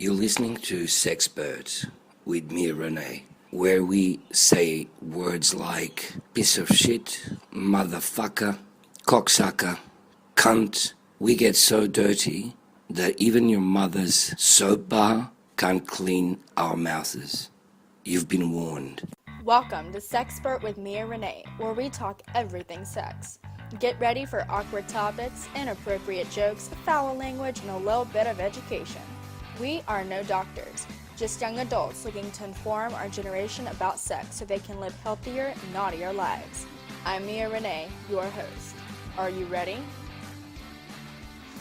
You're listening to Sexpert with me, Renee, where we say words like piece of shit, motherfucker, cocksucker, cunt. We get so dirty that even your mother's soap bar can't clean our mouths. You've been warned. Welcome to Sexpert with me and Renee, where we talk everything sex. Get ready for awkward topics, inappropriate jokes, foul language, and a little bit of education. We are no doctors, just young adults looking to inform our generation about sex so they can live healthier, naughtier lives. I'm Mia Renee, your host. Are you ready?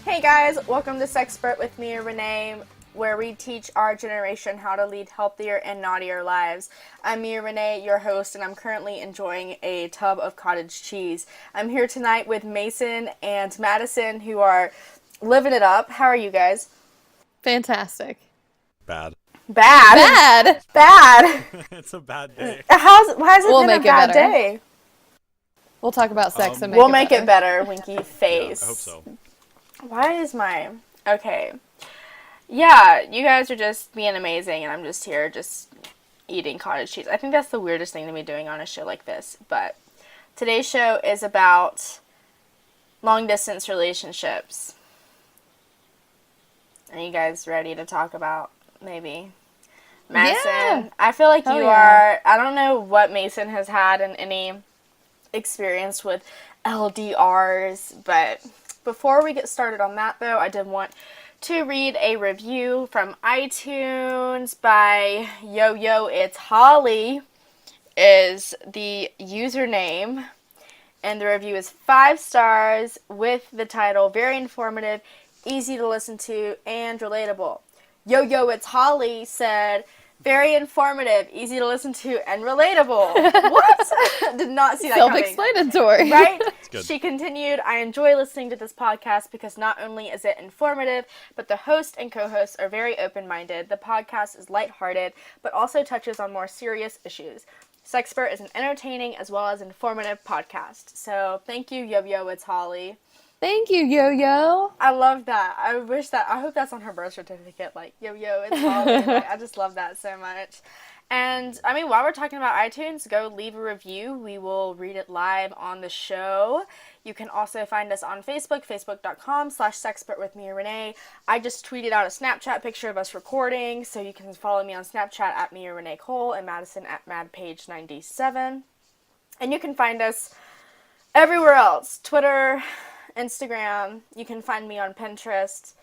Hey guys, welcome to Sexpert with Mia Renee, where we teach our generation how to lead healthier and naughtier lives. I'm Mia Renee, your host, and I'm currently enjoying a tub of cottage cheese. I'm here tonight with Mason and Madison, who are living it up. How are you guys? Fantastic. Bad. Bad? It's a bad day. Why has it We'll been make a it bad better. day? We'll talk about sex and make We'll it make better. it better, winky face. Yeah, I hope so. Why is my... Okay. Yeah, you guys are just being amazing, and I'm just here just eating cottage cheese. I think that's the weirdest thing to be doing on a show like this, but today's show is about long-distance relationships. Are you guys ready to talk about maybe Madison? Yeah. I feel like Hell you yeah. are. I don't know what Mason has had in any experience with LDRs, but before we get started on that, though, I did want to read a review from iTunes by Yo It's Holly is the username, and the review is 5 stars with the title very informative, easy to listen to, and relatable. Yo It's Holly said, very informative, easy to listen to, and relatable. What? Did not see that coming. Self-explanatory. Right? Good. She continued, I enjoy listening to this podcast because not only is it informative, but the host and co-hosts are very open-minded. The podcast is lighthearted, but also touches on more serious issues. Sexpert is an entertaining as well as informative podcast. So thank you, Yo It's Holly. Thank you, Yo-Yo. I love that. I hope that's on her birth certificate, like, Yo It's Holly. Like, I just love that so much. And, I mean, while we're talking about iTunes, go leave a review. We will read it live on the show. You can also find us on Facebook, facebook.com/Sexpert with me and Renee. I just tweeted out a Snapchat picture of us recording, so you can follow me on Snapchat at Mia Renee Cole and Madison at MadPage97. And you can find us everywhere else. Twitter, Instagram. You can find me on Pinterest.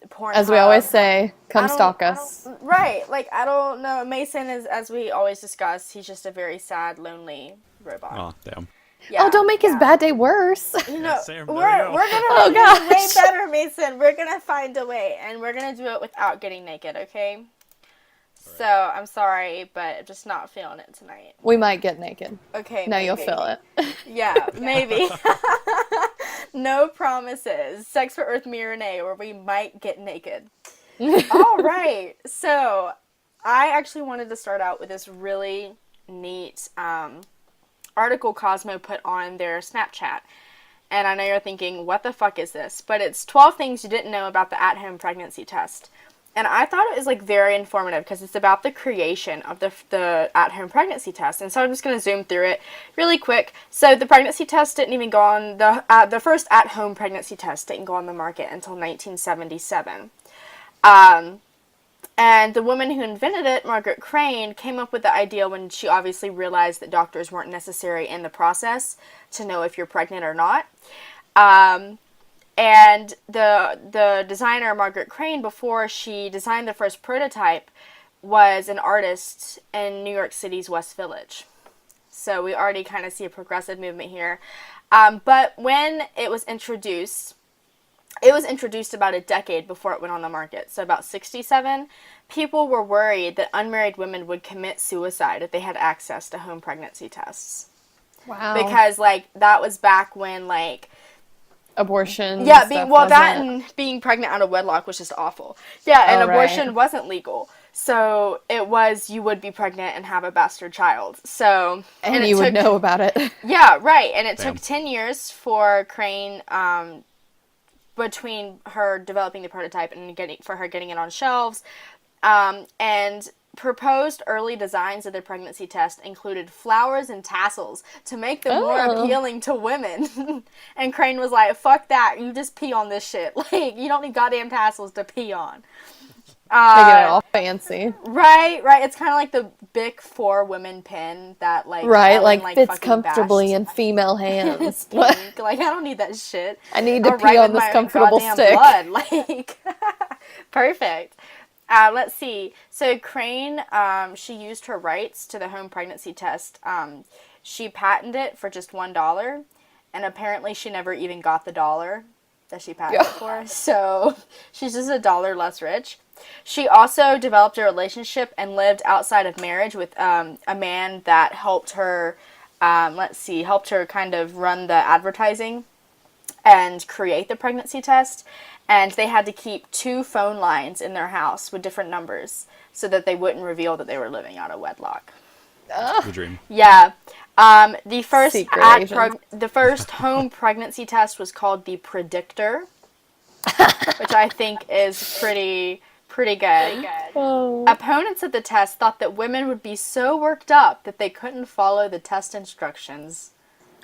Pornhub. As we always say, come stalk us. Right. Like, I don't know. Mason is, as we always discuss, he's just a very sad, lonely robot. Oh, damn. Yeah, Oh, don't make his bad day worse. You know, Sam, we're there you go. gonna make it way gosh. better, Mason. We're gonna find a way, and we're gonna do it without getting naked, okay? So, I'm sorry, but I'm just not feeling it tonight. We might get naked. Okay, No, you'll maybe. feel it. Yeah, maybe. No promises. Sexpert with me, Renee, where we might get naked. All right. So, I actually wanted to start out with this really neat article Cosmo put on their Snapchat. And I know you're thinking, what the fuck is this? But it's 12 things you didn't know about the at-home pregnancy test. And I thought it was, like, very informative because it's about the creation of the at-home pregnancy test. And so I'm just going to zoom through it really quick. So the pregnancy test didn't even go on, the first at-home pregnancy test didn't go on the market until 1977. And the woman who invented it, Margaret Crane, came up with the idea when she obviously realized that doctors weren't necessary in the process to know if you're pregnant or not. And the designer, Margaret Crane, before she designed the first prototype, was an artist in New York City's West Village. So we already kind of see a progressive movement here. But when it was introduced about a decade before it went on the market. So about 67, people were worried that unmarried women would commit suicide if they had access to home pregnancy tests. Wow. Because, like, that was back when, like, Abortion. yeah, being pregnant out of wedlock was just awful. Yeah, and abortion wasn't legal. So it was, you would be pregnant and have a bastard child. So And you would know about it. Yeah, right. And it Damn. took 10 years for Crane between her developing the prototype and getting it on shelves. And proposed early designs of the pregnancy test included flowers and tassels to make them more appealing to women. And Crane was like, fuck that, you just pee on this shit. Like, you don't need goddamn tassels to pee on. They get it all fancy. Right. It's kind of like the Bic 4 women pin that, like, Right, Ellen, like fits fucking comfortably bashed. in female hands. Pink. Like, I don't need that shit. I need to Or pee right on with this my comfortable goddamn stick. Blood. Like, perfect. Let's see. So Crane, she used her rights to the home pregnancy test. She patented it for just $1, and apparently she never even got the dollar that she patented it for. So she's just $1 less rich. She also developed a relationship and lived outside of marriage with a man that helped her, helped her kind of run the advertising and create the pregnancy test. And they had to keep 2 phone lines in their house with different numbers so that they wouldn't reveal that they were living out of wedlock. The dream. Yeah. The first Secret the first home pregnancy test was called the Predictor, which I think is pretty good. Oh. Opponents of the test thought that women would be so worked up that they couldn't follow the test instructions.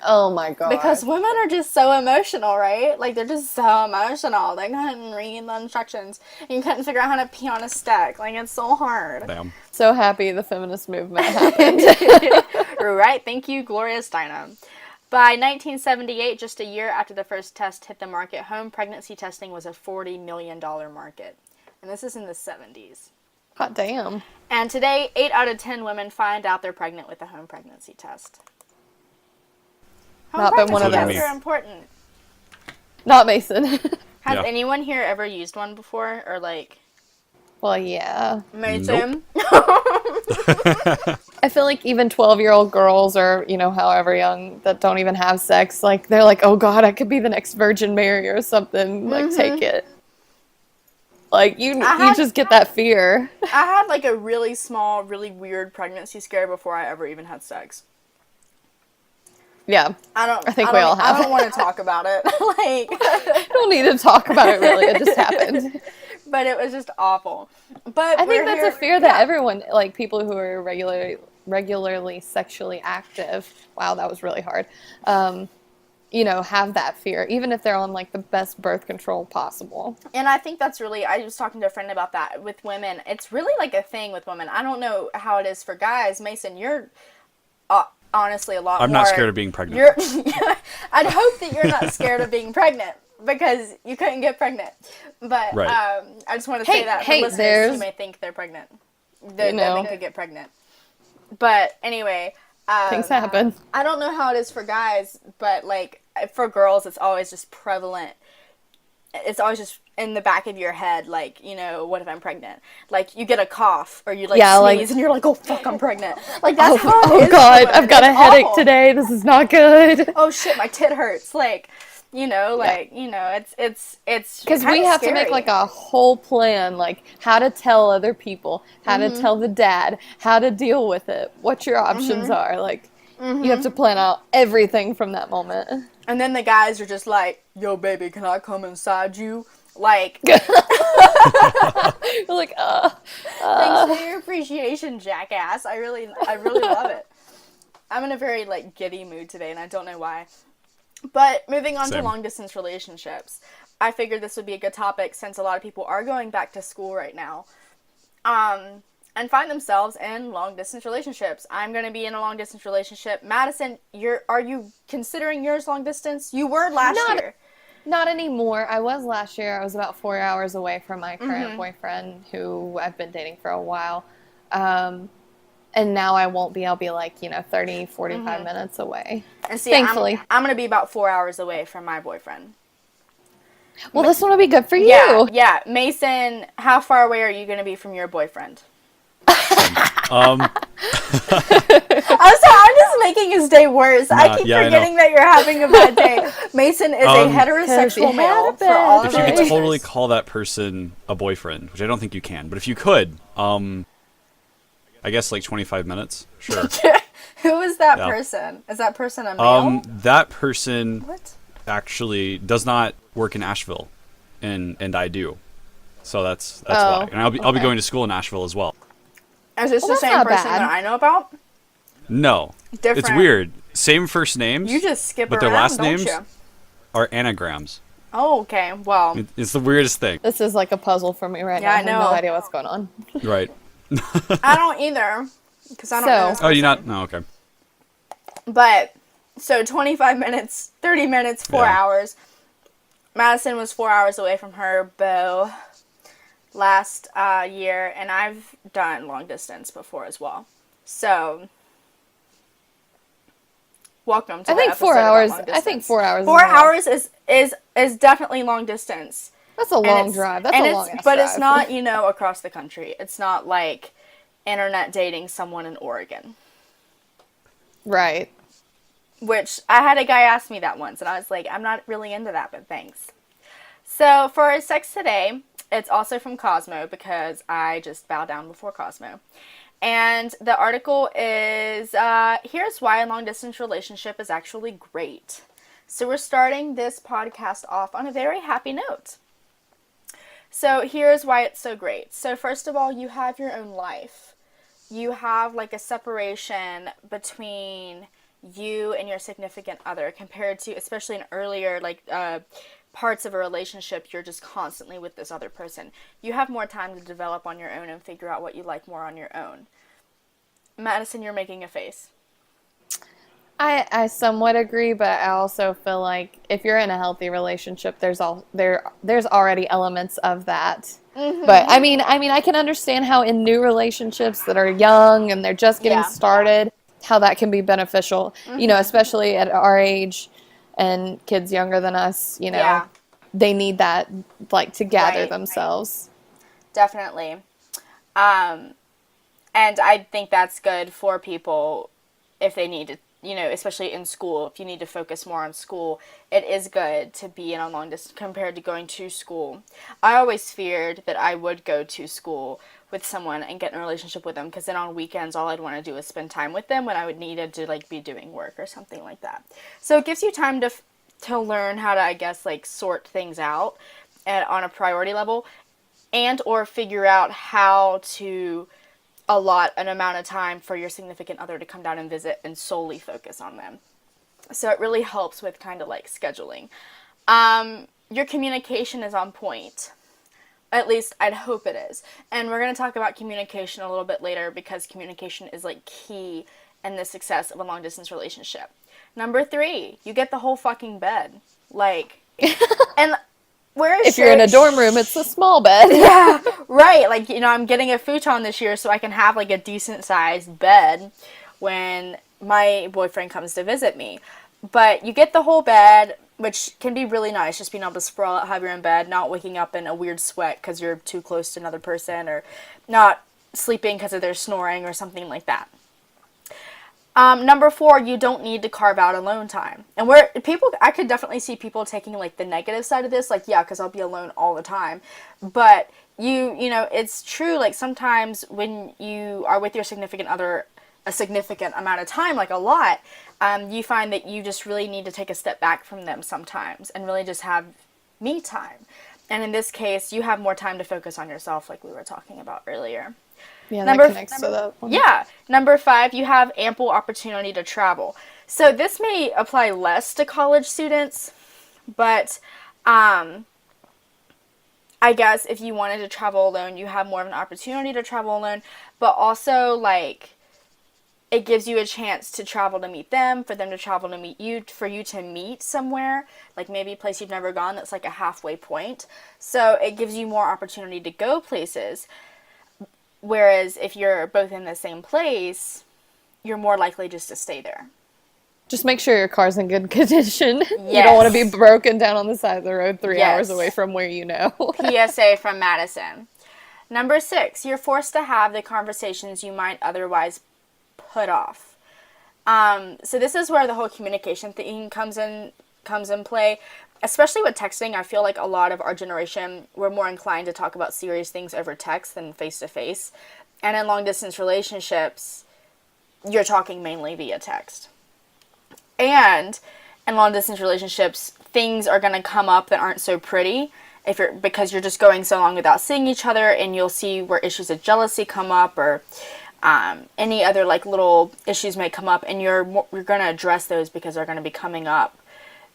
Oh my god. Because women are just so emotional, right? Like, they're just so emotional. They couldn't read the instructions. And you couldn't figure out how to pee on a stick. Like, it's so hard. Damn. So happy the feminist movement happened. Right. Thank you, Gloria Steinem. By 1978, just a year after the first test hit the market, home pregnancy testing was a $40 million market. And this is in the 70s. Hot damn. And today, 8 out of 10 women find out they're pregnant with a home pregnancy test. Home Not been one of pregnancy those. tests are important. Not Mason. Has Yeah. anyone here ever used one before? Or, like, Well, yeah. Mason? I feel like even 12-year-old girls or, however young that don't even have sex, like, they're like, oh god, I could be the next Virgin Mary or something. Like, take it. Like, you just get that fear. I had, like, a really small, really weird pregnancy scare before I ever even had sex. Yeah. I think we all have. I don't want to talk about it. Like, I don't need to talk about it, really. It just happened. but it was just awful. But I think that's a fear that everyone, like, people who are regularly sexually active, wow, that was really hard, have that fear, even if they're on, like, the best birth control possible. And I think that's really, I was talking to a friend about that with women. It's really, like, a thing with women. I don't know how it is for guys. Mason, you're honestly a lot more... I'm not scared of being pregnant. I'd hope that you're not scared of being pregnant, because you couldn't get pregnant. But Right. I just want to say that for listeners who may think they're pregnant. That they could get pregnant. But anyway... Things happen. I don't know how it is for guys, but, like, for girls, it's always just prevalent. It's always just in the back of your head, like, what if I'm pregnant? Like, you get a cough, or you, sneeze, and you're like, oh, fuck, I'm pregnent. Like, that's how it is. Oh, God, for I've got a It's headache awful. today. This is not good. Oh, shit, my tit hurts. Like, it's Because we have to make, like, a whole plan, like, how to tell other people, how to tell the dad, how to deal with it, what your options are. Like, you have to plan out everything from that moment. And then the guys are just like, yo, baby, can I come inside you? Like... You're like, Thanks for your appreciation, jackass. I really love it. I'm in a very, like, giddy mood today, and I don't know why. But moving on to Same. long-distance relationships, I figured this would be a good topic since a lot of people are going back to school right now, and find themselves in long-distance relationships. I'm going to be in a long-distance relationship. Madison, are you considering yours long-distance? You were last year. Not anymore. I was last year. I was about 4 hours away from my current boyfriend, who I've been dating for a while. And now I won't be. I'll be like, 30, 45 minutes away. And see, Thankfully. I'm going to be about 4 hours away from my boyfriend. Well, this one will be good for you. Yeah. Mason, how far away are you going to be from your boyfriend? Um, I'm sorry, I'm just making his day worse. I keep forgetting that you're having a bad day. Mason is a heterosexual male for all if of you our could totally listeners. call that person a boyfriend, which I don't think you can, but if you could, I guess like 25 minutes, sure. Who is that Yeah. person? Is that person a male? That person What? actually does not work in Asheville. and I do. So that's Oh, why. And I'll be okay. going to school in Nashville as well. Is this Well, the that's same not person bad. that I know about? No. It's Different. weird. Same first names. You just skip but around, their last don't names you? are anagrams. Oh, okay. Well, It's the weirdest thing. This is like a puzzle for me right Yeah, now. I I have no know. idea what's going on. Right. I don't either. Because I don't So- know this Oh, you person. not? No, okay. But, so 25 minutes, 30 minutes, 4 Yeah. hours. Madison was 4 hours away from her beau last year, and I've done long distance before as well. So, welcome to I the think 4 episode about hours. long I think distance. 4 hours. 4 is enough. hours is definitely long distance. That's a And long it's- drive. That's and a it's- long ass But drive. it's not, across the country. It's not like internet dating someone in Oregon. Right. Which I had a guy ask me that once, and I was like, I'm not really into that, but thanks. So for our sex today, it's also from Cosmo because I just bow down before Cosmo. And the article is, here's why a long distance relationship is actually great. So we're starting this podcast off on a very happy note. So here's why it's so great. So first of all, you have your own life. You have like a separation between you and your significant other compared to, especially in earlier parts of a relationship, you're just constantly with this other person. You have more time to develop on your own and figure out what you like more on your own. Madison, you're making a face. I somewhat agree, but I also feel like if you're in a healthy relationship, there's already elements of that. Mm-hmm. But I mean, I can understand how in new relationships that are young and they're just getting Yeah. started, how that can be beneficial. Especially at our age and kids younger than us. Yeah. They need that to gather Right. themselves. Definitely. And I think that's good for people if they need to, especially in school, if you need to focus more on school, it is good to be in a long distance compared to going to school. I always feared that I would go to school with someone and get in a relationship with them because then on weekends all I'd want to do is spend time with them when I would needed to be doing work or something like that. So it gives you time to learn how to, I guess, sort things out on a priority level and or figure out how to allot an amount of time for your significant other to come down and visit and solely focus on them. So it really helps with kind of scheduling. Your communication is on point. At least I'd hope it is. And we're going to talk about communication a little bit later because communication is key in the success of a long distance relationship. Number 3, you get the whole fucking bed. And If you're in a dorm room, it's a small bed. Yeah, right. I'm getting a futon this year so I can have a decent sized bed when my boyfriend comes to visit me. But you get the whole bed, which can be really nice, just being able to sprawl out, have your own bed, not waking up in a weird sweat because you're too close to another person, or not sleeping because of their snoring or something like that. Number 4, you don't need to carve out alone time. And I could definitely see people taking the negative side of this, yeah, because I'll be alone all the time. But it's true, sometimes when you are with your significant other a significant amount of time, a lot, you find that you just really need to take a step back from them sometimes and really just have me time. And in this case, you have more time to focus on yourself, like we were talking about earlier. Yeah, Number- that connects to that one. Yeah. Number 5, you have ample opportunity to travel. So this may apply less to college students, but I guess if you wanted to travel alone, you have more of an opportunity to travel alone, but also it gives you a chance to travel to meet them, for them to travel to meet you, for you to meet somewhere, maybe a place you've never gone that's a halfway point. So it gives you more opportunity to go places. Whereas if you're both in the same place, you're more likely just to stay there. Just make sure your car's in good condition. You don't want to be broken down on the side of the road 3 hours away from where you know. PSA from Madison. Number 6, you're forced to have the conversations you might otherwise put off. So this is where the whole communication thing comes in play. Especially with texting, I feel like a lot of our generation, we're more inclined to talk about serious things over text than face-to-face. And in long-distance relationships, you're talking mainly via text. And in long-distance relationships, things are going to come up that aren't so pretty. because you're just going so long without seeing each other, and you'll see where issues of jealousy come up, or any other like little issues may come up, and you're going to address those because they're going to be coming up.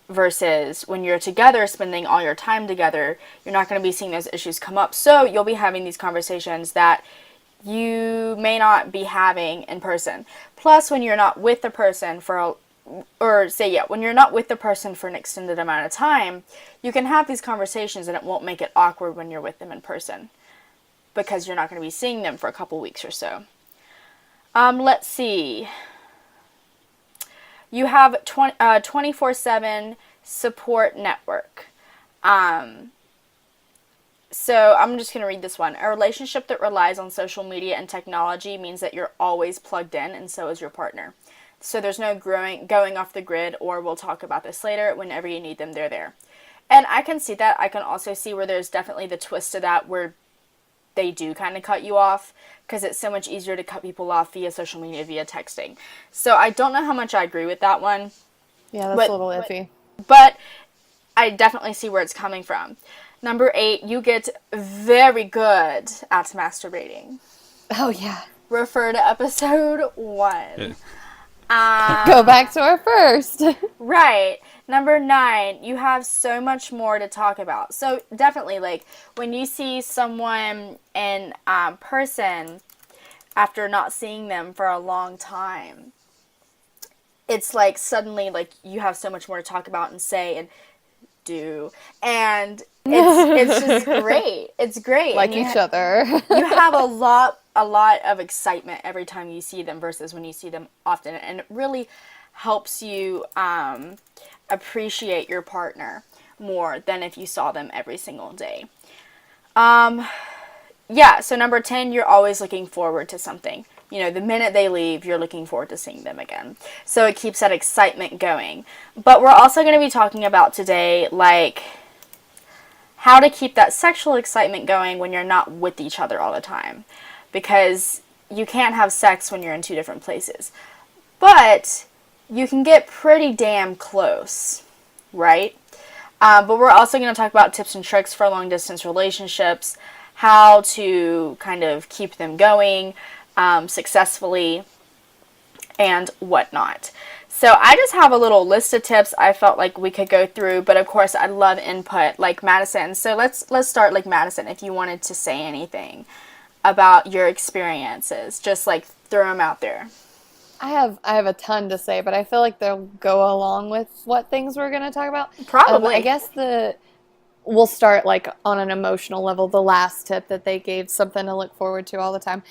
Versus when you're together, spending all your time together, you're not going to be seeing those issues come up. So you'll be having these conversations that you may not be having in person. Plus, when you're not with the person when you're not with the person for an extended amount of time, you can have these conversations and it won't make it awkward when you're with them in person, because you're not going to be seeing them for a couple weeks or so. Let's see. You have 24/7 support network. So I'm just going to read this one. A relationship that relies on social media and technology means that you're always plugged in, and so is your partner. So there's no going off the grid, or we'll talk about this later. Whenever you need them, they're there. And I can see that. I can also see where there's definitely the twist to that, where they do kind of cut you off, because it's so much easier to cut people off via social media, via texting. So I don't know how much I agree with that one. Yeah, that's a little iffy. But I definitely see where it's coming from. Number 8, you get very good at masturbating. Oh, yeah. Refer to episode 1. Yeah. Go back to our first. Right. Number 9, you have so much more to talk about. So definitely, like, when you see someone in person after not seeing them for a long time, it's like suddenly, like, you have so much more to talk about and say and do. And it's just great. It's great. Like each other. You have a lot of excitement every time you see them versus when you see them often. And it really helps you appreciate your partner more than if you saw them every single day. Yeah, so number 10, you're always looking forward to something. You know, the minute they leave, you're looking forward to seeing them again. So it keeps that excitement going. But we're also going to be talking about today, like, how to keep that sexual excitement going when you're not with each other all the time. Because you can't have sex when you're in 2 different places. But you can get pretty damn close, right? But we're also going to talk about tips and tricks for long-distance relationships, how to kind of keep them going successfully, and whatnot. So I just have a little list of tips I felt like we could go through, but of course I'd love input, like Madison. So let's start, like, Madison, if you wanted to say anything about your experiences, just like throw them out there. I have a ton to say, but I feel like they'll go along with what things we're going to talk about. Probably. I guess we'll start, like, on an emotional level. The last tip that they gave, something to look forward to all the time.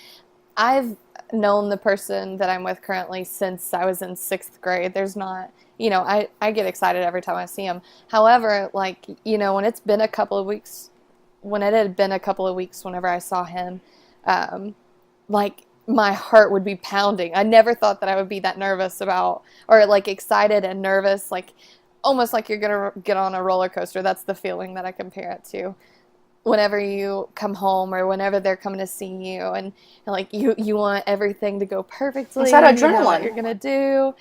I've known the person that I'm with currently since I was in 6th grade. There's not, I get excited every time I see him. However, like, when it had been a couple of weeks whenever I saw him, like, my heart would be pounding. I never thought that I would be that nervous about, or like excited and nervous, like almost like you're going to get on a roller coaster. That's the feeling that I compare it to. Whenever you come home or whenever they're coming to see you, and like you want everything to go perfectly. It's that adrenaline. You know what you're going to do.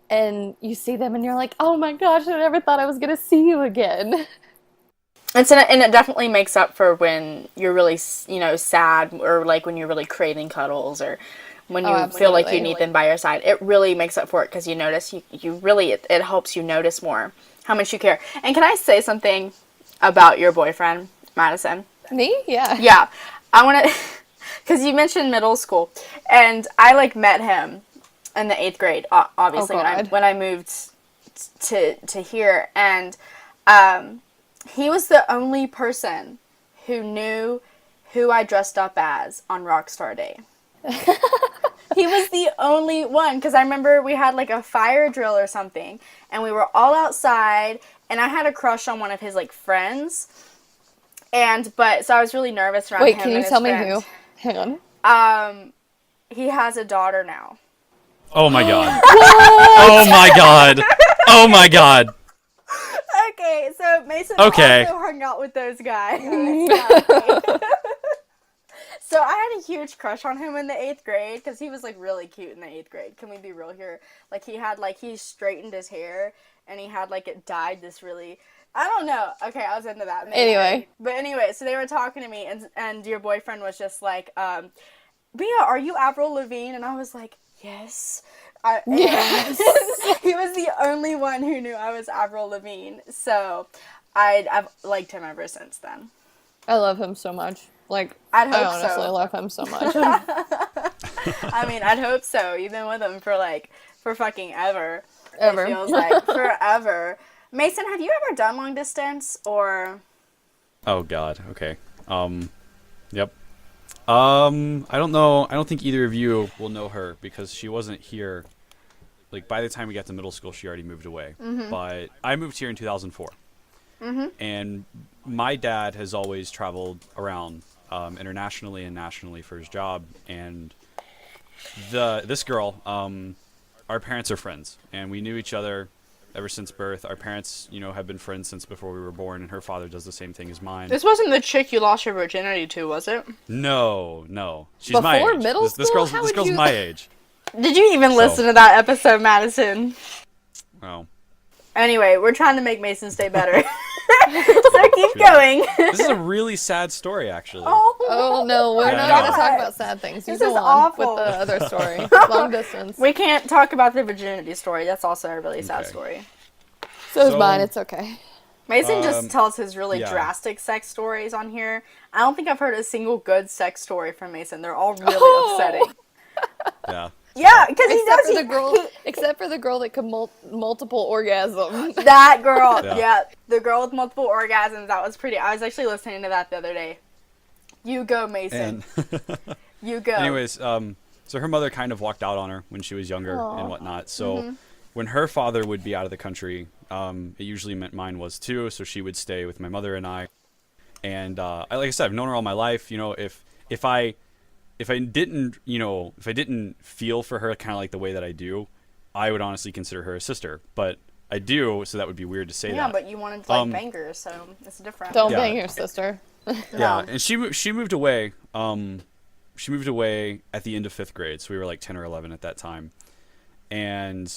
And you see them and you're like, oh my gosh, I never thought I was going to see you again. And it definitely makes up for when you're really, sad, or like when you're really craving cuddles, or when you feel like you need them by your side. It really makes up for it, because you notice, you really, it helps you notice more how much you care. And can I say something about your boyfriend, Madison? Me? Yeah. Yeah. I want to, because you mentioned middle school, and I, like, met him in the 8th grade, obviously, when I moved to here, and he was the only person who knew who I dressed up as on Rockstar Day. He was the only one, because I remember we had, like, a fire drill or something, and we were all outside, and I had a crush on one of his, like, friends, so I was really nervous around him. Wait, can you tell me friend. who? Hang on. He has a daughter now. Oh my god. Oh my god. Oh my god. Okay, so Mason also hung out with those guys. So I had a huge crush on him in the 8th grade, because he was, like, really cute in the 8th grade. Can we be real here? Like, he straightened his hair, and he had, like, it dyed this really I don't know. Okay, I was into that. Maybe. Anyway. But anyway, so they were talking to me, and your boyfriend was just like, Bea, are you Avril Lavigne? And I was like, yes. Yes. He was the only one who knew I was Avril Lavigne. So I've liked him ever since then. I love him so much. Like, I'd I hope honestly so. love him so much. I mean, I'd hope so. You've been with him for fucking ever. Ever. It feels like forever. Mason, have you ever done long distance or? Oh God. Okay. Yep. I don't know. I don't think either of you will know her because she wasn't here. Like by the time we got to middle school, she already moved away. But I moved here in 2004, and my dad has always traveled around internationally and nationally for his job. And this girl, our parents are friends, and we knew each other ever since birth. Our parents, have been friends since before we were born, and her father does the same thing as mine. This wasn't the chick you lost your virginity to, was it? No. She's my Before age. middle This school? girl's How this would girl's you- my age. Did you even listen to that episode, Madison? Oh. Anyway, we're trying to make Mason stay better. So keep going. This is a really sad story, actually. Oh no, we're Yeah, not I going know. to talk about sad things. You This go is on awful. with the other story. Long distance. We can't talk about the virginity story. That's also a really sad Okay. story. So is So- mine. It's okay. Mason just tells his really yeah. drastic sex stories on here. I don't think I've heard a single good sex story from Mason. They're all really upsetting. Yeah. Yeah, because he Except does. for the girl. Except for the girl that could multiple orgasms. That girl, Yeah. yeah, the girl with multiple orgasms. That was pretty. I was actually listening to that the other day. You go, Mason. And You go. anyways, so her mother kind of walked out on her when she was younger and whatnot. So when her father would be out of the country, it usually meant mine was too. So she would stay with my mother and I. And like I said, I've known her all my life. If I didn't feel for her kind of like the way that I do, I would honestly consider her a sister. But I do, so that would be weird to say yeah, that. but you wanted to like bang her, so it's different. Don't Yeah. bang your sister. Yeah, and she moved away. She moved away at the end of 5th grade, so we were like 10 or 11 at that time. And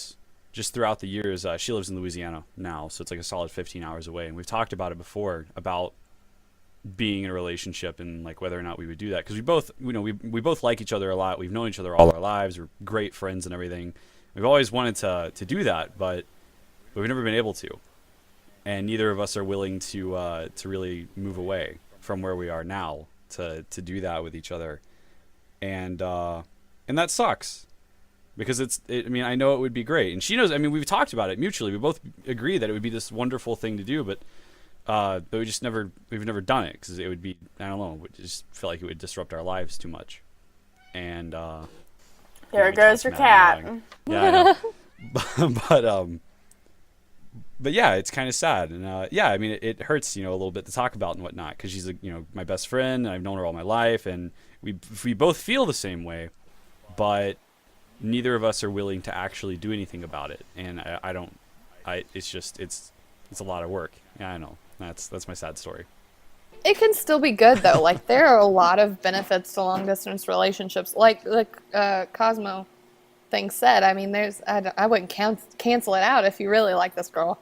just throughout the years, she lives in Louisiana now, so it's like a solid 15 hours away. And we've talked about it before about being in a relationship and like whether or not we would do that because we both, we both like each other a lot. We've known each other all our lives. We're great friends and everything. We've always wanted to do that, but we've never been able to. And neither of us are willing to really move away from where we are now to do that with each other. And that sucks because I know it would be great. And she knows, we've talked about it mutually. We both agree that it would be this wonderful thing to do, but we've never done it because it would be, I don't know, we just feel like it would disrupt our lives too much. And There my goes cat's your mad cat. and yelling. Yeah, I know. but yeah, it's kind of sad, and it hurts, a little bit to talk about and whatnot because she's my best friend, and I've known her all my life, and we both feel the same way, but neither of us are willing to actually do anything about it, and it's a lot of work. Yeah, I know. That's my sad story. It can still be good though. Like there are a lot of benefits to long distance relationships. Like Cosmo thing said. I wouldn't cancel it out if you really like this girl.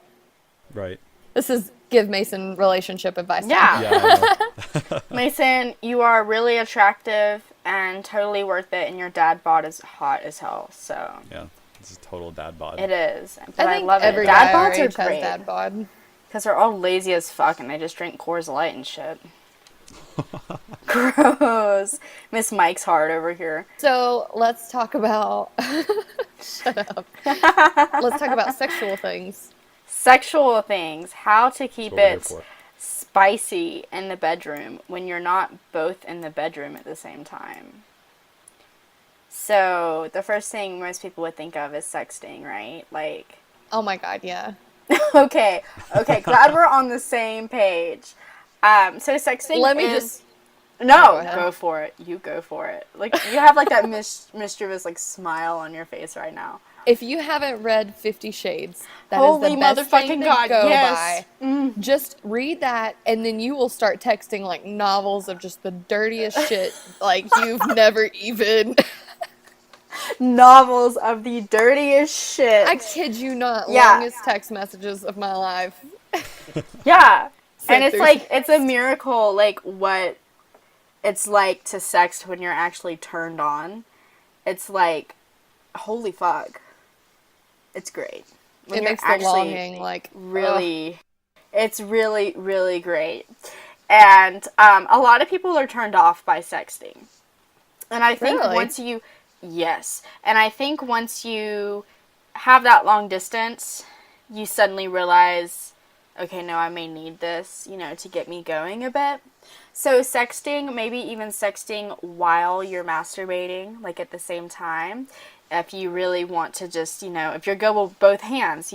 Right. This is give Mason relationship advice. Yeah. Yeah. I know. Mason, you are really attractive and totally worth it, and your dad bod is hot as hell. So Yeah. This is total dad bod. it is, but I think love it. every Dad guy our bods are age has great dad bod. because they're all lazy as fuck, and they just drink Coors Light and shit. Gross. Miss Mike's hard over here. So let's talk about. Shut up. Let's talk about sexual things. Sexual things. How to keep That's what we're here it for. spicy in the bedroom when you're not both in the bedroom at the same time. So the first thing most people would think of is sexting, right? Like, Oh my god, yeah. okay, glad we're on the same page. So sexting. Let me is... just. No, Go ahead. go for it. You go for it. Like you have like that mischievous like smile on your face right now. If you haven't read 50 Shades, that is Holy the best thing motherfucking to God, go yes. by. Just read that, and then you will start texting like novels of just the dirtiest shit, like you've never even. Novels of the dirtiest shit. I kid you not. Yeah. Longest text messages of my life. Yeah. And it's through like, it's a miracle, like, what it's like to sext when you're actually turned on. It's like, holy fuck. It's great. When It you're makes the actually longing, like, really, it's really, really great. And a lot of people are turned off by sexting. And I think Really? once you, yes. And I think once you have that long distance, you suddenly realize, okay, no, I may need this, to get me going a bit. So sexting, maybe even sexting while you're masturbating, like at the same time. If you really want to just, if you're good with both hands,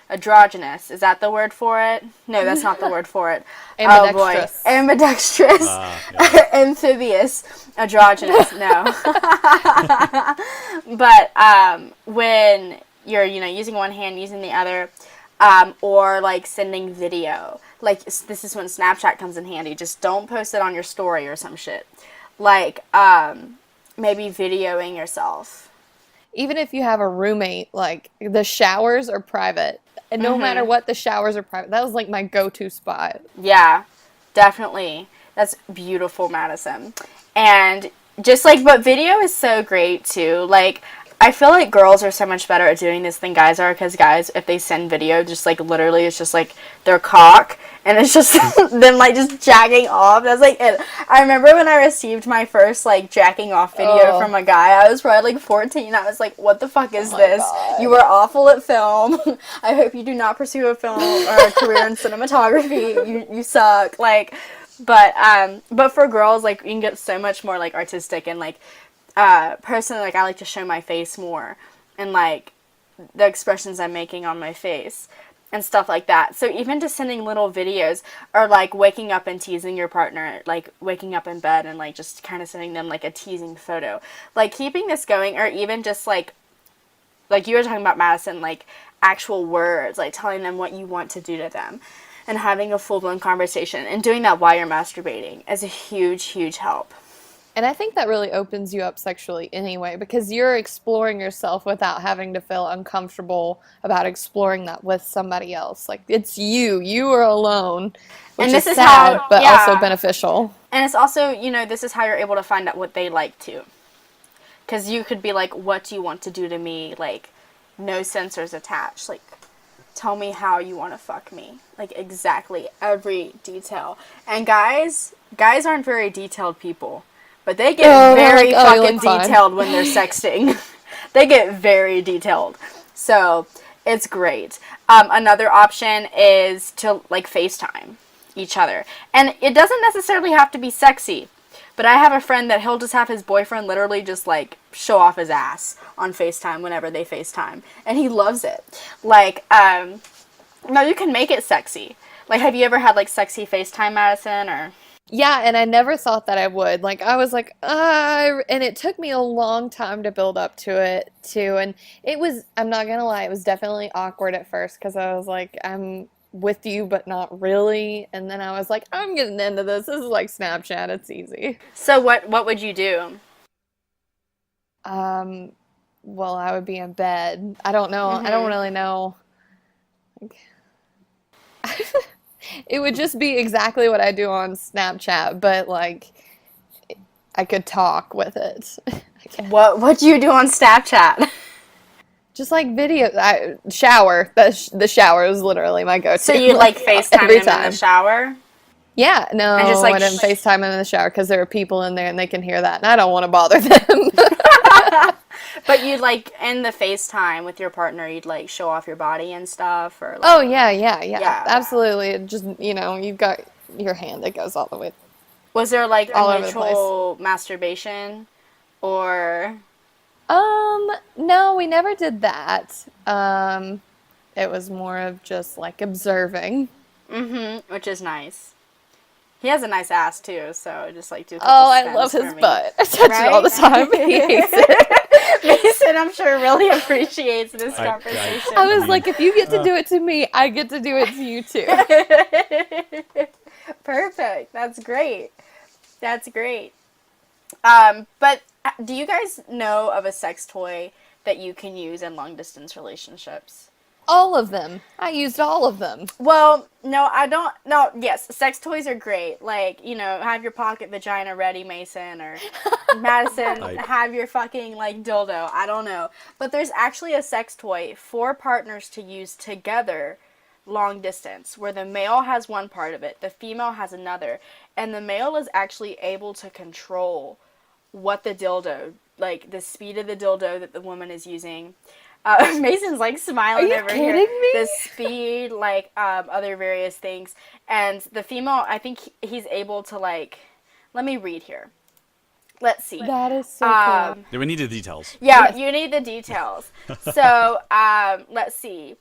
androgynous. Is that the word for it? No, that's not the word for it. Oh boy. Ambidextrous. Ambidextrous. Yeah. Amphibious. Androgynous. No. But when you're, using one hand, using the other, or like sending video. Like, this is when Snapchat comes in handy. Just don't post it on your story or some shit. Like, maybe videoing yourself. Even if you have a roommate, like, the showers are private. And no matter what, the showers are private. That was, like, my go-to spot. Yeah, definitely. That's beautiful, Madison. And just like, but video is so great too. Like, I feel like girls are so much better at doing this than guys are, because guys, if they send video, just like literally, it's just like their cock, and it's just them like just jacking off. That's like it. I remember when I received my first like jacking off video from a guy. I was probably like 14. I was like, "What the fuck is this? God. You are awful at film. I hope you do not pursue a film or a career in cinematography. You suck." Like, but for girls, like, you can get so much more like artistic and like. Personally, like, I like to show my face more and like the expressions I'm making on my face and stuff like that. So even just sending little videos, or like waking up and teasing your partner, like waking up in bed and like just kind of sending them like a teasing photo, like keeping this going, or even just like you were talking about, Madison, like actual words, like telling them what you want to do to them and having a full-blown conversation, and doing that while you're masturbating is a huge, huge help. And I think that really opens you up sexually anyway, because you're exploring yourself without having to feel uncomfortable about exploring that with somebody else. Like, it's you are alone, which And this is is sad, how- but yeah. also beneficial. And it's also, this is how you're able to find out what they like too. Because you could be like, what do you want to do to me? Like, no censors attached. Like, tell me how you want to fuck me. Like, exactly every detail. And guys aren't very detailed people. But they get very fucking detailed when they're sexting. They get very detailed. So, it's great. Another option is to, like, FaceTime each other. And it doesn't necessarily have to be sexy. But I have a friend that he'll just have his boyfriend literally just, like, show off his ass on FaceTime whenever they FaceTime. And he loves it. Like, no, you can make it sexy. Like, have you ever had, like, sexy FaceTime, Madison, or... Yeah, and I never thought that I would. Like, I was like, and it took me a long time to build up to it, too. And it was, I'm not gonna lie, it was definitely awkward at first, because I was like, I'm with you, but not really. And then I was like, I'm getting into this. This is like Snapchat. It's easy. So what would you do? Well, I would be in bed. I don't know. I don't really know. Like, it would just be exactly what I do on Snapchat, but like I could talk with it. What do you do on Snapchat? Just like video, shower. The shower is literally my go-to. So you like FaceTime every him time in the shower? Yeah, no, And just, like, I didn't FaceTime him in the shower because there are people in there and they can hear that, and I don't want to bother them. But you'd like in the FaceTime with your partner, you'd like show off your body and stuff, or like, Oh yeah, Yeah. absolutely. It just you've got your hand that goes all the way. was there like all a over the place. mutual masturbation, or No, we never did that. It was more of just like observing. which is nice. He has a nice ass too, so just like do a couple Oh, I spins love for his me. butt. I touch it all the time. He hates it. Mason, I'm sure, really appreciates this I- conversation. I was like, if you get to do it to me, I get to do it to you too. Perfect. That's great. That's great. But do you guys know of a sex toy that you can use in long distance relationships? All of them. I used all of them. Well, no, I don't. No, yes, sex toys are great. Like, you know, have your pocket vagina ready, Mason, or Madison, Like- have your fucking, like, dildo. I don't know. But there's actually a sex toy for partners to use together long distance, where the male has one part of it, the female has another, and the male is actually able to control what the dildo, like, the speed of the dildo that the woman is using. Mason's like smiling Are you over kidding here. me? The speed, like other various things, and the female. I think he's able to like. Let me read here. Let's see. That is so cool. Yeah, we need the details. Yeah, Yes. you need the details. So let's see.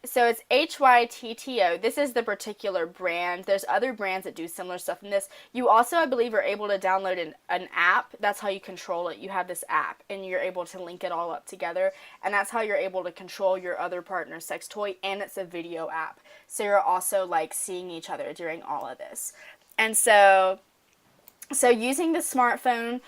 So it's HYTTO. This is the particular brand. There's other brands that do similar stuff in this. You also, I believe, are able to download an app. That's how you control it. You have this app, and you're able to link it all up together. And that's how you're able to control your other partner's sex toy, and it's a video app. So you're also, like, seeing each other during all of this. And so using the smartphone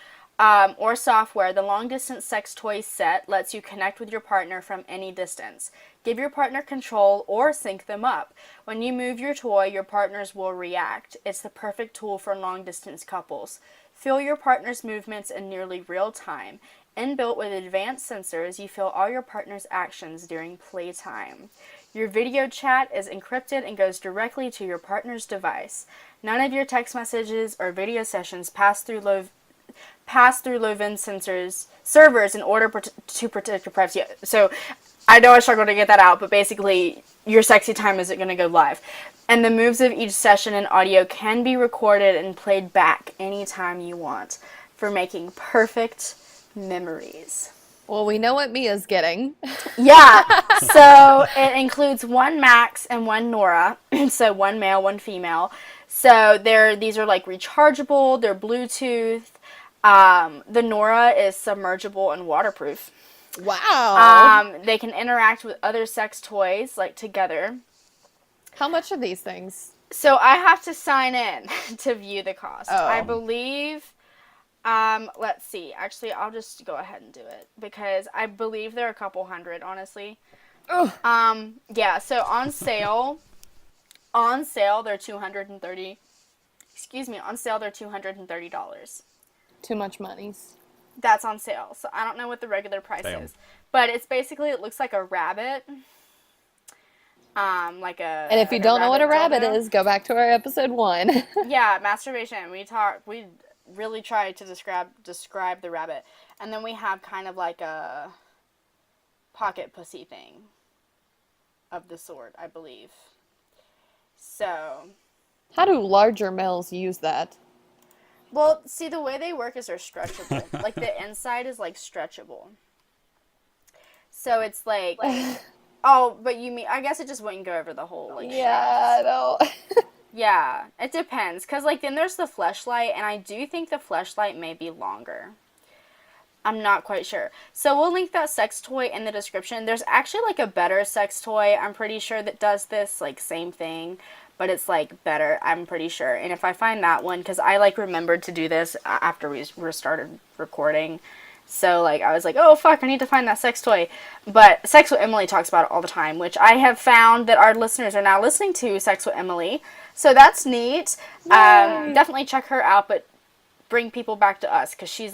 or software, the long-distance sex toy set lets you connect with your partner from any distance. Give your partner control or sync them up. When you move your toy, your partners will react. It's the perfect tool for long-distance couples. Feel your partner's movements in nearly real time. Inbuilt with advanced sensors, you feel all your partner's actions during playtime. Your video chat is encrypted and goes directly to your partner's device. None of your text messages or video sessions pass through low-VIN servers in order to protect your privacy. So I know I struggled to get that out, but basically your sexy time isn't going to go live. And the moves of each session and audio can be recorded and played back anytime you want for making perfect memories. Well, we know what Mia's getting. Yeah, so it includes one Max and one Nora, so one male, one female. So these are like rechargeable, they're Bluetooth. The Nora is submergible and waterproof. Wow. They can interact with other sex toys, like together. How much are these things? So I have to sign in to view the cost. Oh. I believe, let's see. Actually, I'll just go ahead and do it because I believe they're a couple hundred, honestly. Ugh. Yeah, so on sale they're $230. Excuse me, on sale they're $230. Too much monies. That's on sale. So I don't know what the regular price Damn. is. But it's basically, it looks like a rabbit. And if you don't know what a rabbit is, go back to our episode 1. Yeah, masturbation. We really tried to describe the rabbit. And then we have kind of like a pocket pussy thing of the sort, I believe. So, How do larger males use that? well, see, the way they work is they're stretchable. Like, the inside is, like, stretchable. So it's like, oh, but you mean, I guess it just wouldn't go over the whole, like, Yeah, I know. yeah, it depends. Because, like, then there's the fleshlight, and I do think the fleshlight may be longer. I'm not quite sure. So we'll link that sex toy in the description. There's actually, like, a better sex toy, I'm pretty sure, that does this, like, same thing. But it's, like, better, I'm pretty sure. And if I find that one, because I, like, remembered to do this after we started recording. So, like, I was like, oh, fuck, I need to find that sex toy. But Sex with Emily talks about it all the time, which I have found that our listeners are now listening to Sex with Emily. So that's neat. Definitely check her out, but bring people back to us, because she's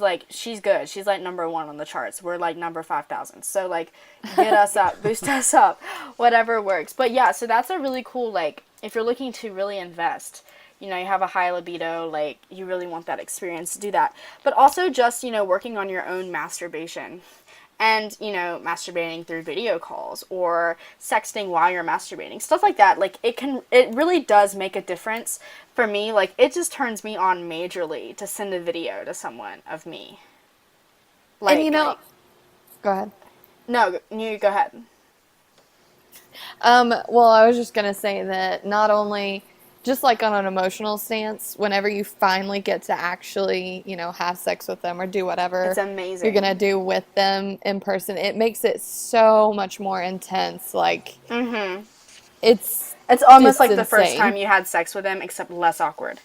good. She's, like, number 1 on the charts. We're, like, number 5,000. So, like, get us up, boost us up, whatever works. But, yeah, so that's a really cool, like, if you're looking to really invest, you know, you have a high libido, like, you really want that experience to do that. But also just, you know, working on your own masturbation. And, you know, masturbating through video calls or sexting while you're masturbating. Stuff like that. Like, it really does make a difference for me. Like, it just turns me on majorly to send a video to someone of me. Like, And you know, go ahead. No, you go ahead. Well, I was just gonna say that not only, just like on an emotional stance, whenever you finally get to actually, you know, have sex with them or do whatever It's amazing. you're gonna do with them in person, it makes it so much more intense. Like, Mm-hmm. it's It's almost like the first insane. time you had sex with them, except less awkward.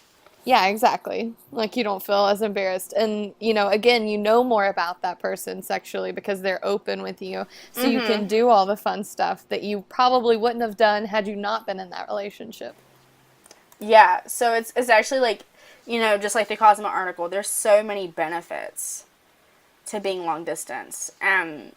Yeah, exactly. Like you don't feel as embarrassed. And, again, you know more about that person sexually because they're open with you. So you can do all the fun stuff that you probably wouldn't have done had you not been in that relationship. Yeah, so it's actually like, just like the Cosmo article, there's so many benefits to being long distance. And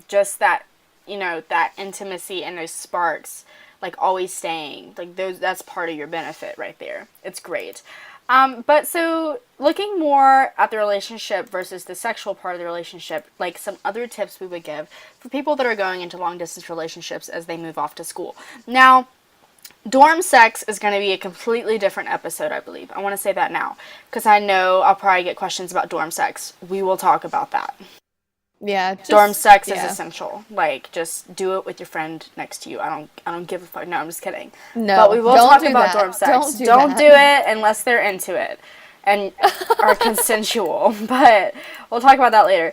just that, that intimacy and those sparks, like always staying, like that's part of your benefit right there. It's great. But so looking more at the relationship versus the sexual part of the relationship, like some other tips we would give for people that are going into long distance relationships as they move off to school. Now, dorm sex is going to be a completely different episode, I believe. I want to say that now, because I know I'll probably get questions about dorm sex. We will talk about that. Yeah, Dorm sex is essential. Like, just do it with your friend next to you. I don't give a fuck. No, I'm just kidding. No, but we will don't talk do about that. dorm sex. Don't do it unless they're into it and are consensual. But we'll talk about that later.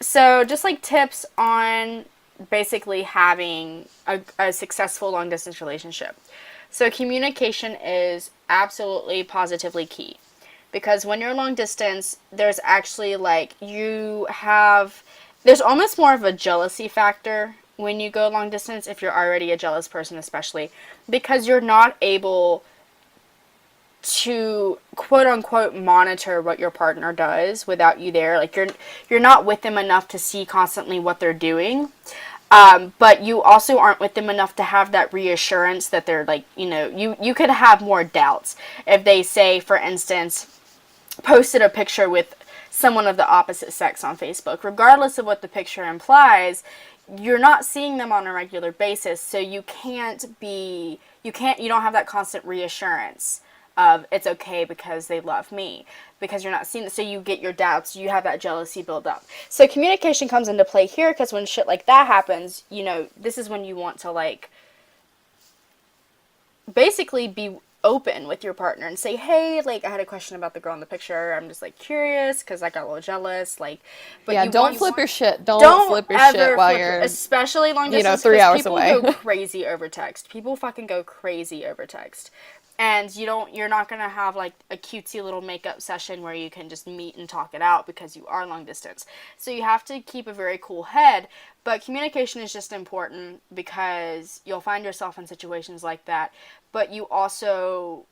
So just like tips on basically having a successful long distance relationship. So communication is absolutely positively key. Because when you're long distance, there's actually there's almost more of a jealousy factor when you go long distance, if you're already a jealous person especially, because you're not able to quote unquote monitor what your partner does without you there. Like you're not with them enough to see constantly what they're doing. But you also aren't with them enough to have that reassurance that they're like, you could have more doubts if they say, for instance, posted a picture with someone of the opposite sex on Facebook. Regardless of what the picture implies, you're not seeing them on a regular basis, so you don't have that constant reassurance of it's okay because they love me, because you're not seeing it, so you get your doubts, you have that jealousy build up. So communication comes into play here, because when shit like that happens, this is when you want to basically be open with your partner and say, hey, I had a question about the girl in the picture. I'm just curious because I got a little jealous. But yeah, don't flip your shit. Don't flip your shit while you're, especially long distance, 3 hours people away. Go crazy over text. People fucking go crazy over text. And you're not gonna have a cutesy little makeup session where you can just meet and talk it out because you are long distance. So you have to keep a very cool head. But communication is just important because you'll find yourself in situations like that. But you also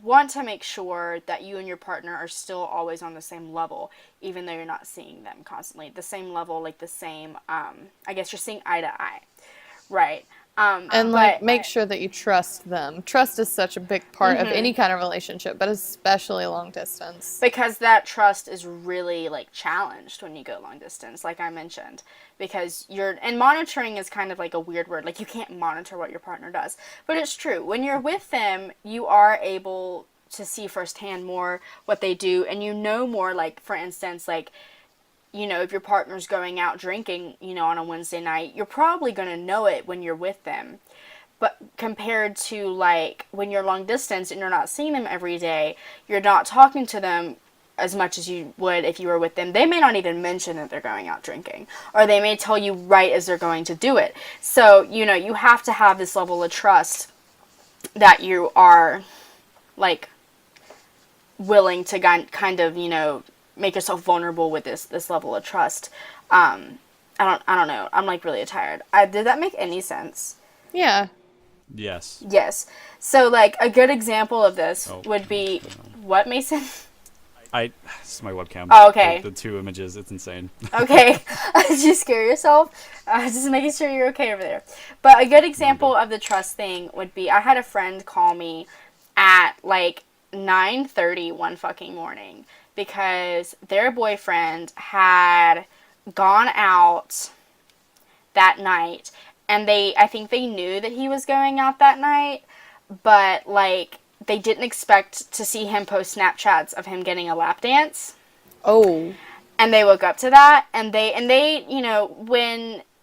want to make sure that you and your partner are still always on the same level, even though you're not seeing them constantly. The same level, the same, I guess you're seeing eye to eye, right? And make sure that you trust them. Trust is such a big part of any kind of relationship, but especially long distance. Because that trust is really challenged when you go long distance, like I mentioned. Because and monitoring is kind of a weird word. You can't monitor what your partner does. But it's true. When you're with them, you are able to see firsthand more what they do, and more, for instance, if your partner's going out drinking, on a Wednesday night, you're probably going to know it when you're with them. But compared to, when you're long distance and you're not seeing them every day, you're not talking to them as much as you would if you were with them. They may not even mention that they're going out drinking. Or they may tell you right as they're going to do it. So, you have to have this level of trust that you are, willing to kind of, make yourself vulnerable with this level of trust. I don't know. I'm really tired. Did that make any sense? Yeah. Yes. Yes. So a good example of this would be what, Mason? This is my webcam. Oh, okay. The two images. It's insane. Okay. Did you scare yourself? Just making sure you're okay over there. But a good example of the trust thing would be I had a friend call me at 9:30 one fucking morning, because their boyfriend had gone out that night, and I think they knew that he was going out that night, but they didn't expect to see him post Snapchats of him getting a lap dance. Oh. And they woke up to that, and they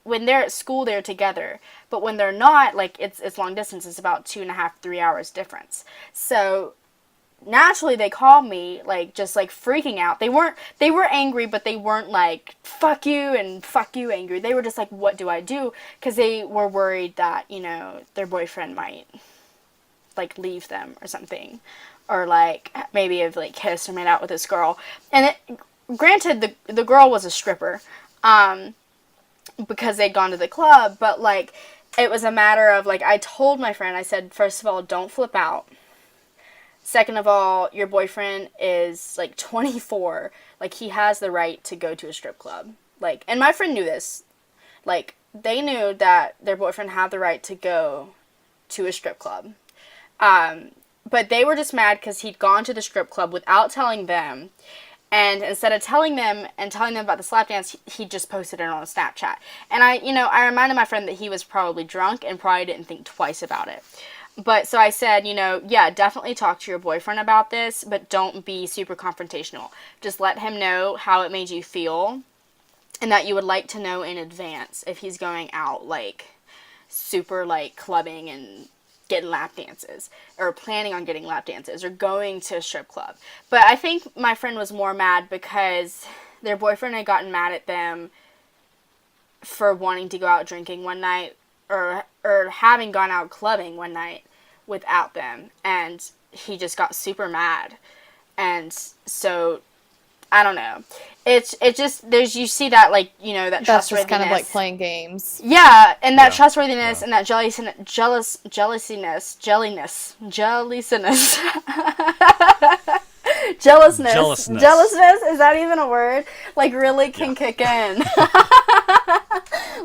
when they're at school, they're together, but when they're not, it's long distance. It's about 2.5, 3 hours difference. So naturally they called me just freaking out. They were angry, but they weren't fuck you and fuck you angry. They were just what do I do? Because they were worried that their boyfriend might leave them or something, or like maybe have like kissed or made out with this girl. And granted, the girl was a stripper, because they'd gone to the club, but like it was a matter of like I told my friend, I said, first of all, don't flip out. Second of all, your boyfriend is like 24, like he has the right to go to a strip club. Like, and my friend knew this. Like, they knew that their boyfriend had the right to go to a strip club. But they were just mad because he'd gone to the strip club without telling them. And instead of telling them and telling them about the slap dance, he just posted it on Snapchat. And I reminded my friend that he was probably drunk and probably didn't think twice about it. But so I said, yeah, definitely talk to your boyfriend about this, but don't be super confrontational. Just let him know how it made you feel and that you would like to know in advance if he's going out, like, super, like, clubbing and getting lap dances, or planning on getting lap dances, or going to a strip club. But I think my friend was more mad because their boyfriend had gotten mad at them for wanting to go out drinking one night, or having gone out clubbing one night without them, and he just got super mad. And so I don't know. It just you see that, like, that That's trustworthiness. just kind of like playing games. Yeah, and that trustworthiness Yeah. and that jealousness, jealousness, is that even a word? Like, really can kick in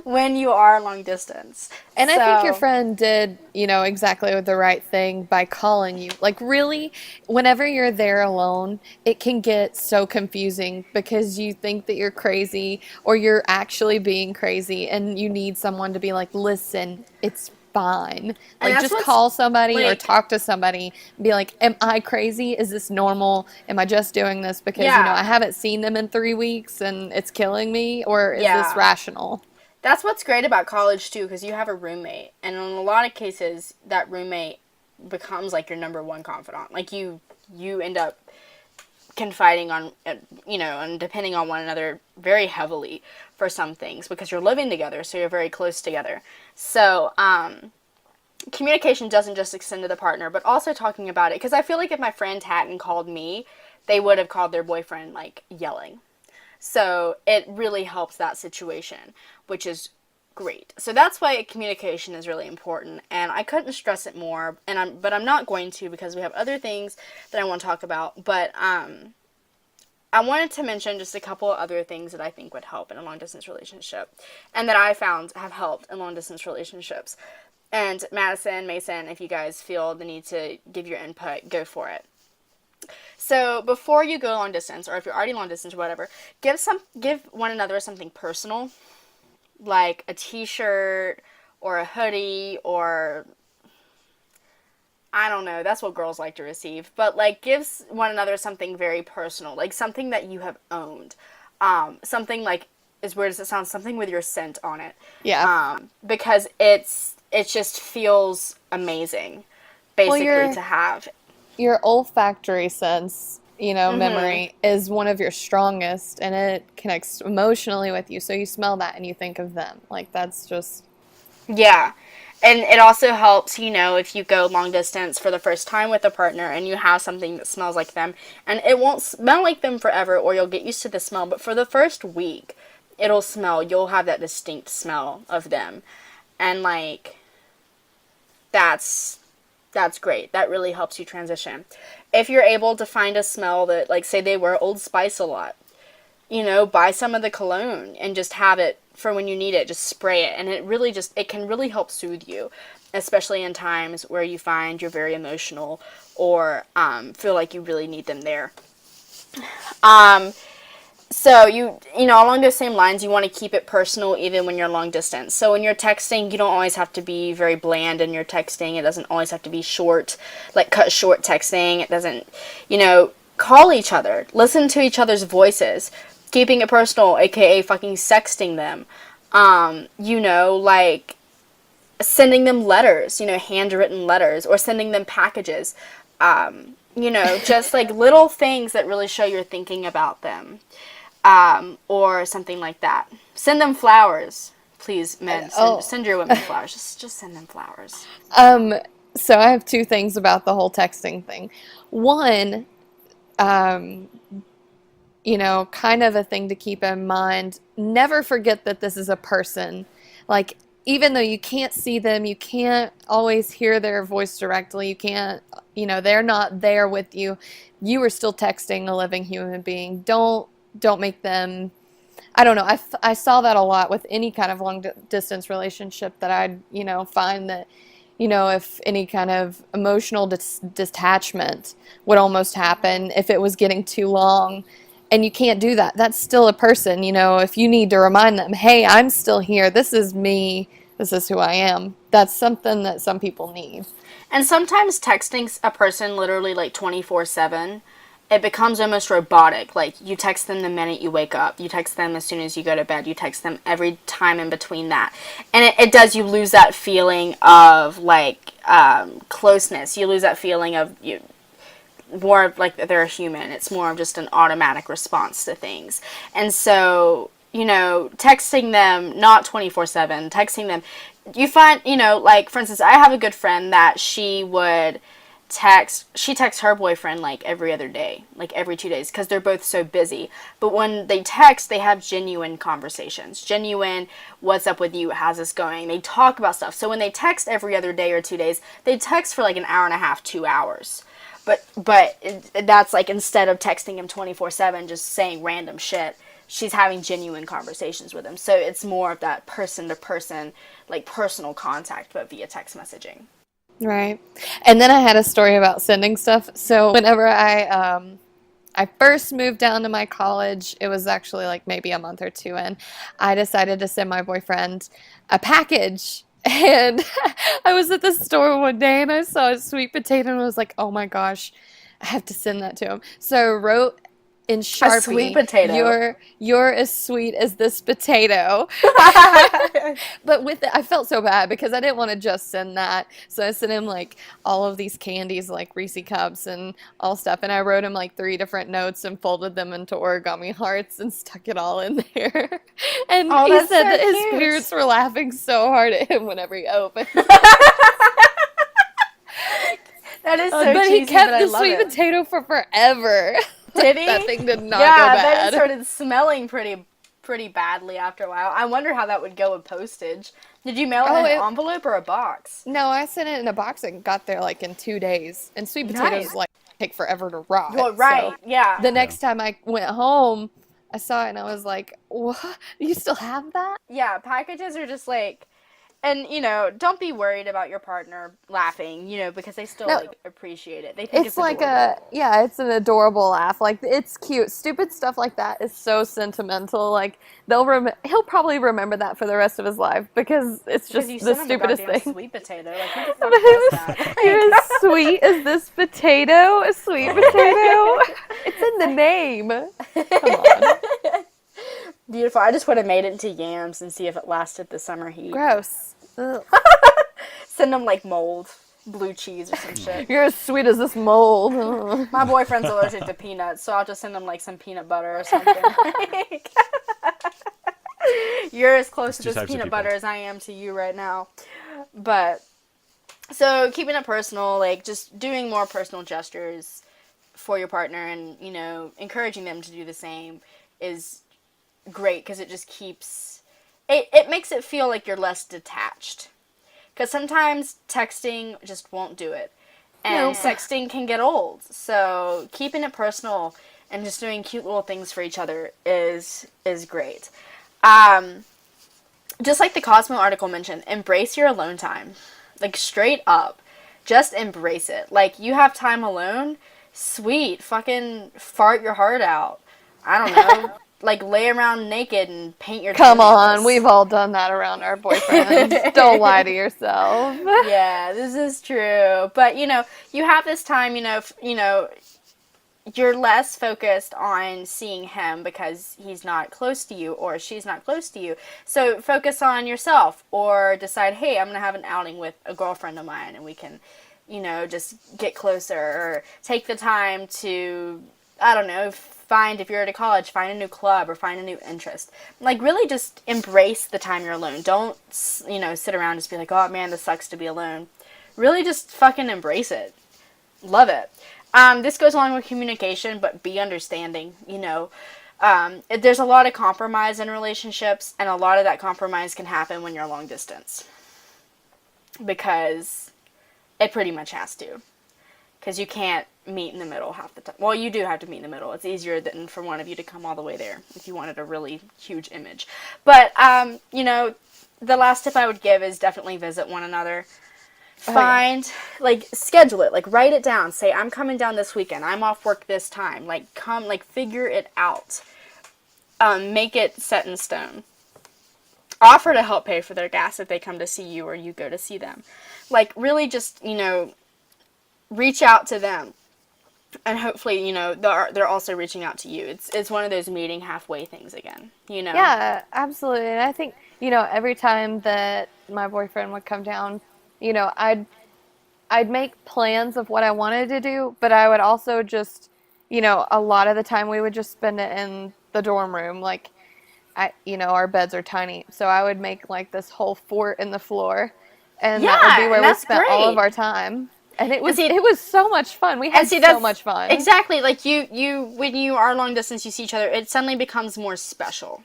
when you are long distance. And I think your friend did, exactly the right thing by calling you. Like, really, whenever you're there alone, it can get so confusing because you think that you're crazy or you're actually being crazy, and you need someone to be like, listen, it's fine. Like, just call somebody or talk to somebody and be like, am I crazy? Is this normal? Am I just doing this because, I haven't seen them in 3 weeks and it's killing me? Or is this rational? That's what's great about college, too, because you have a roommate. And in a lot of cases, that roommate becomes, like, your number one confidant. Like, you end up confiding on, and depending on one another very heavily for some things because you're living together, so you're very close together. So, communication doesn't just extend to the partner, but also talking about it. Because I feel like if my friend hadn't called me, they would have called their boyfriend, like, yelling. So it really helps that situation, which is great. So that's why communication is really important, and I couldn't stress it more. But I'm not going to, because we have other things that I want to talk about. But I wanted to mention just a couple of other things that I think would help in a long distance relationship, and that I found have helped in long distance relationships. And Madison, Mason, if you guys feel the need to give your input, go for it. So before you go long distance, or if you're already long distance or whatever, give one another something personal, like a t-shirt or a hoodie, or I don't know, that's what girls like to receive, but like give one another something very personal, like something that you have owned, something like, as weird as it sounds, something with your scent on it. Yeah. Because it just feels amazing, basically, to have. Your olfactory sense, memory is one of your strongest, and it connects emotionally with you. So you smell that and you think of them. Like, that's just... Yeah. And it also helps, if you go long distance for the first time with a partner and you have something that smells like them, and it won't smell like them forever, or you'll get used to the smell, but for the first week, you'll have that distinct smell of them. And, like, that's great. That really helps you transition. If you're able to find a smell that, like, say they wear Old Spice a lot, buy some of the cologne and just have it for when you need it. Just spray it. And it can really help soothe you, especially in times where you find you're very emotional or feel like you really need them there. So along those same lines, you want to keep it personal even when you're long distance. So when you're texting, you don't always have to be very bland in your texting. It doesn't always have to be short, like cut short texting. It doesn't, call each other, listen to each other's voices, keeping it personal, aka fucking sexting them. Like sending them letters, handwritten letters, or sending them packages. Just like little things that really show you're thinking about them. Or something like that. Send them flowers, please, men. Send your women flowers. Just send them flowers. So I have two things about the whole texting thing. One, um, kind of a thing to keep in mind. Never forget that this is a person. Like, even though you can't see them, you can't always hear their voice directly, you can't, they're not there with you. You are still texting a living human being. Don't make them, I don't know. I saw that a lot with any kind of long distance relationship that I'd, find that, if any kind of emotional detachment would almost happen if it was getting too long. And you can't do that. That's still a person, if you need to remind them, hey, I'm still here. This is me. This is who I am. That's something that some people need. And sometimes texting a person literally like 24/7, it becomes almost robotic. Like, you text them the minute you wake up. You text them as soon as you go to bed. You text them every time in between that. And it does, you lose that feeling of, like, closeness. You lose that feeling of more of like they're a human. It's more of just an automatic response to things. And so, texting them, not 24/7, texting them, you find, like, for instance, I have a good friend that she texts her boyfriend like every other day, like every 2 days, because they're both so busy. But when they text, they have genuine conversations. Genuine, what's up with you? How's this going? They talk about stuff. So when they text every other day or 2 days, they text for like an hour and a half, 2 hours. But that's like, instead of texting him 24/7, just saying random shit, she's having genuine conversations with him. So it's more of that person to person, like personal contact, but via text messaging. Right. And then I had a story about sending stuff. So whenever I first moved down to my college, it was actually like maybe a month or two in, I decided to send my boyfriend a package. And I was at the store one day and I saw a sweet potato and I was like, oh my gosh, I have to send that to him. So I wrote in Sharpie, a sweet potato. You're as sweet as this potato. But with it, I felt so bad because I didn't want to just send that. So I sent him like all of these candies, like Reese cups and all stuff. And I wrote him like 3 different notes and folded them into origami hearts and stuck it all in there. And he said so that his cute. parents were laughing so hard at him whenever he opened. That is so But cheesy, he kept but I the love sweet it. potato for forever. Did he? That thing did not yeah, go then bad. it started smelling pretty badly after a while. I wonder how that would go with postage. Did you mail it in an envelope or a box? No, I sent it in a box and got there like in 2 days. And sweet potatoes Nice. like take forever to rot. Well, right, So yeah. the next time I went home, I saw it and I was like, "What? You still have that?" Yeah, packages are just like, and don't be worried about your partner laughing, because they still like appreciate it. They think It's like adorable. it's an adorable laugh. Like, it's cute. Stupid stuff like that is so sentimental. Like, he'll probably remember that for the rest of his life because it's Because just you the sent him a stupidest goddamn thing. sweet potato. Like, who the fuck does that? You're as sweet as this potato, a sweet potato. It's in the name. Come on. Beautiful. I just would have made it into yams and see if it lasted the summer heat. Gross. Ugh. Send them like mold, blue cheese or some shit. You're as sweet as this mold. Ugh. My boyfriend's allergic to peanuts, so I'll just send him like some peanut butter or something. You're as close to Two this types of peanut people. butter as I am to you right now. But, so keeping it personal, like just doing more personal gestures for your partner and, encouraging them to do the same is great because it just keeps, it makes it feel like you're less detached. Because sometimes texting just won't do it. And sexting can get old. So keeping it personal and just doing cute little things for each other is great. Just like the Cosmo article mentioned, embrace your alone time. Like, straight up. Just embrace it. Like, you have time alone? Sweet. Fucking fart your heart out. I don't know. Like, lay around naked and paint your Come toenails. on, we've all done that around our boyfriends. Don't lie to yourself. Yeah, this is true. But, you have this time, you're less focused on seeing him because he's not close to you or she's not close to you. So focus on yourself or decide, hey, I'm going to have an outing with a girlfriend of mine and we can, just get closer, or take the time to, I don't know, if you're at a college, find a new club or find a new interest. Like, really just embrace the time you're alone. Don't, sit around and just be like, oh man, this sucks to be alone. really just fucking embrace it. Love it. This goes along with communication, but be understanding, you know. There's a lot of compromise in relationships, and a lot of that compromise can happen when you're long distance. Because it pretty much has to. Because you can't meet in the middle half the time. Well, you do have to meet in the middle. It's easier than for one of you to come all the way there if you wanted a really huge image. But, you know, the last tip I would give is definitely visit one another. Find, like, schedule it. Like, write it down. Say, I'm coming down this weekend. I'm off work this time. Like, come, like, figure it out. Make it set in stone. Offer to help pay for their gas if they come to see you or you go to see them. Like, really just, you know, reach out to them. And hopefully, you know, they're also reaching out to you. It's one of those meeting halfway things again, you know? Yeah, absolutely. And I think, you know, every time that my boyfriend would come down, you know, I'd make plans of what I wanted to do, but I would also just, you know, a lot of the time we would just spend it in the dorm room. Like, you know, our beds are tiny, so I would make like this whole fort in the floor, and that would be where we spent all of our time. And it was so much fun. We had so much fun. Exactly. Like you when you are long distance, you see each other, it suddenly becomes more special.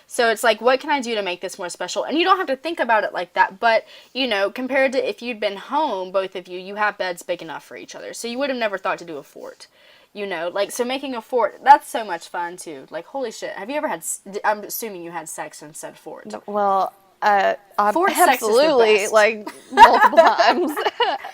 So it's like, what can I do to make this more special? And you don't have to think about it like that. But, you know, compared to if you'd been home, both of you have beds big enough for each other. So you would have never thought to do a fort. You know, like, so making a fort, that's so much fun, too. Like, holy shit. Have you ever had, I'm assuming you had sex and said fort. Well, fort sex is the absolutely, best. like, multiple times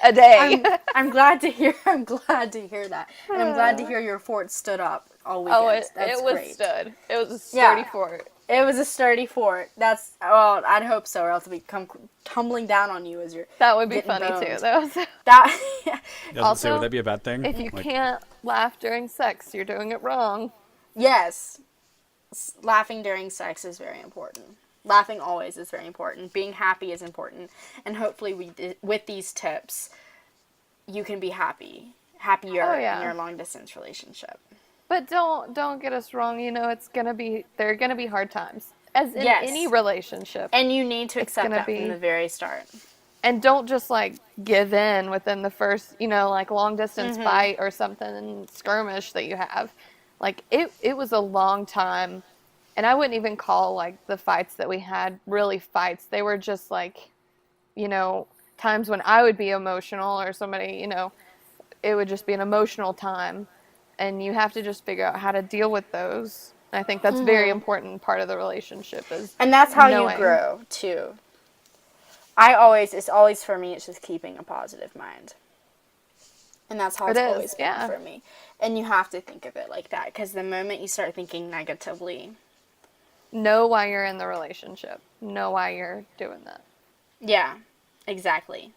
a day. I'm glad to hear that. And I'm glad to hear your fort stood up all weekend. Oh, it was great. stood. It was a sturdy fort. It was a sturdy fort. Well, I'd hope so, or else it'd come tumbling down on you as you're That would be getting funny, boned. too. That Also, would that be a bad thing? if you can't laugh during sex, you're doing it wrong. Yes. Laughing during sex is very important. Laughing always is very important. Being happy is important. And hopefully with these tips, you can be happier in your long distance relationship. But don't get us wrong, you know, there are gonna be hard times. As in Yes. any relationship. And you need to accept that be- from the very start. And don't just like give in within the first, you know, like long distance fight or something skirmish that you have. Like it was a long time, and I wouldn't even call like the fights that we had really fights. They were just like, you know, times when I would be emotional or somebody, you know, it would just be an emotional time, and you have to just figure out how to deal with those. And I think that's a very important part of the relationship And that's how knowing. you grow too. It's always for me, it's just keeping a positive mind. And that's how it's always been for me. And you have to think of it like that, because the moment you start thinking negatively. Know why you're in the relationship. Know why you're doing that. Yeah, exactly.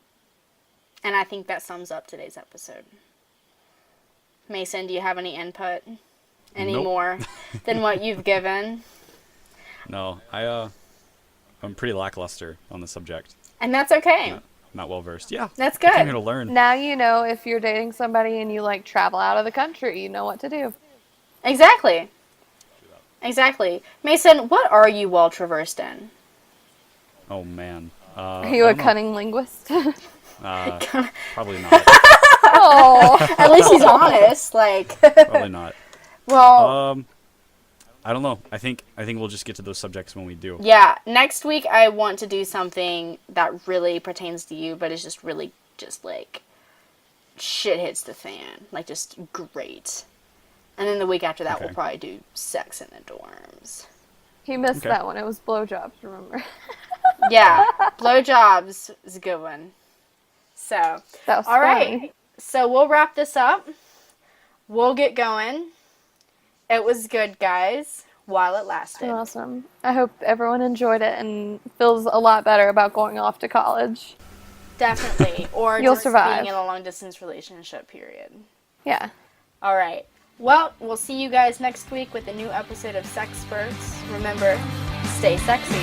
And I think that sums up today's episode. Mason, do you have any input? Any Nope. more than what you've given? No, I'm pretty lackluster on the subject. And that's okay. I'm not well versed. Yeah, That's I came good. here to learn. Now you know if you're dating somebody and you like travel out of the country, you know what to do. Exactly. Mason, what are you well traversed in? Oh man, Are you a cunning linguist? probably not. Oh, At least he's honest. Like, Probably not. well, I don't know. I think we'll just get to those subjects when we do. yeah. Next week, I want to do something that really pertains to you, but it's just really just like shit hits the fan. Like, just great. And then the week after that, Okay. we'll probably do sex in the dorms. he missed Okay. that one. It was blowjobs, remember? Yeah, blowjobs is a good one. So, That was all right. funny. So we'll wrap this up. We'll get going. It was good, guys, while it lasted. Awesome. I hope everyone enjoyed it and feels a lot better about going off to college. Definitely. Or You'll just survive. being in a long-distance relationship, period. Yeah. All right. Well, we'll see you guys next week with a new episode of Sexperts. Remember, stay sexy.